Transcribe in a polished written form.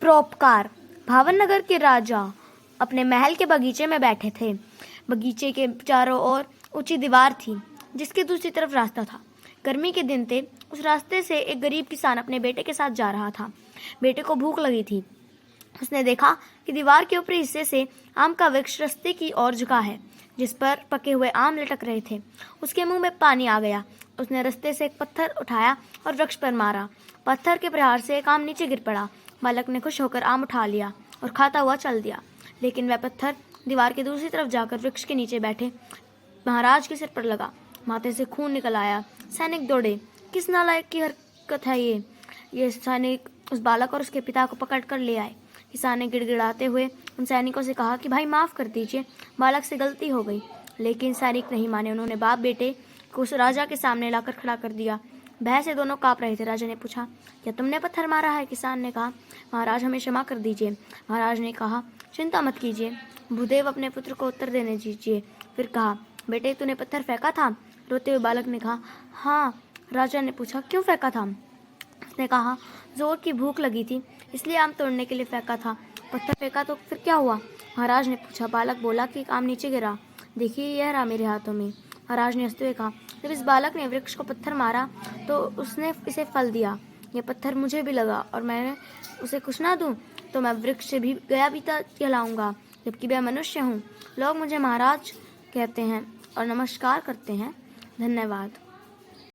परोपकार। भावनगर के राजा अपने महल के बगीचे में बैठे थे। बगीचे के चारों ओर ऊंची दीवार थी जिसके दूसरी तरफ रास्ता था। गर्मी के दिन थे। उस रास्ते से एक गरीब किसान अपने बेटे के साथ जा रहा था। बेटे को भूख लगी थी। उसने देखा कि दीवार के ऊपरी हिस्से से आम का वृक्ष रास्ते की ओर झुका है, जिस पर पके हुए आम लटक रहे थे। उसके मुंह में पानी आ गया। उसने रास्ते से एक पत्थर उठाया और वृक्ष पर मारा। पत्थर के प्रहार से एक आम नीचे गिर पड़ा। बालक ने खुश होकर आम उठा लिया और खाता हुआ चल दिया। लेकिन वह पत्थर दीवार की दूसरी तरफ जाकर वृक्ष के नीचे बैठे महाराज के सिर पर लगा। माथे से खून निकल आया। सैनिक दौड़े। किस नालायक की हरकत है ये सैनिक उस बालक और उसके पिता को पकड़ कर ले आए। किसान ने गिड़गिड़ाते हुए उन सैनिकों से कहा कि भाई माफ कर दीजिए, बालक से गलती हो गई। लेकिन सैनिक नहीं माने। उन्होंने बाप बेटे को उस राजा के सामने लाकर खड़ा कर दिया। भय से दोनों कांप रहे थे। राजा ने पूछा, क्या तुमने पत्थर मारा है? किसान ने कहा, महाराज हमें क्षमा कर दीजिए। महाराज ने कहा, चिंता मत कीजिए, भूदेव अपने पुत्र को उत्तर देने दीजिए। फिर कहा, बेटे तूने पत्थर फेंका था? रोते हुए बालक ने कहा, हाँ। राजा ने पूछा, क्यों फेंका था? उसने कहा, जोर की भूख लगी थी इसलिए आम तोड़ने के लिए फेंका था। पत्थर फेंका तो फिर क्या हुआ? महाराज ने पूछा। बालक बोला कि आम नीचे गिरा। देखिए यह रहा मेरे हाथों में। महाराज ने हंसते हुए कहा, जब इस बालक ने वृक्ष को पत्थर मारा तो उसने इसे फल दिया। यह पत्थर मुझे भी लगा और मैंने उसे कुछ ना दूं तो मैं वृक्ष से भी गया बीता कहलाऊंगा, जबकि मैं मनुष्य हूँ। लोग मुझे महाराज कहते हैं और नमस्कार करते हैं। धन्यवाद।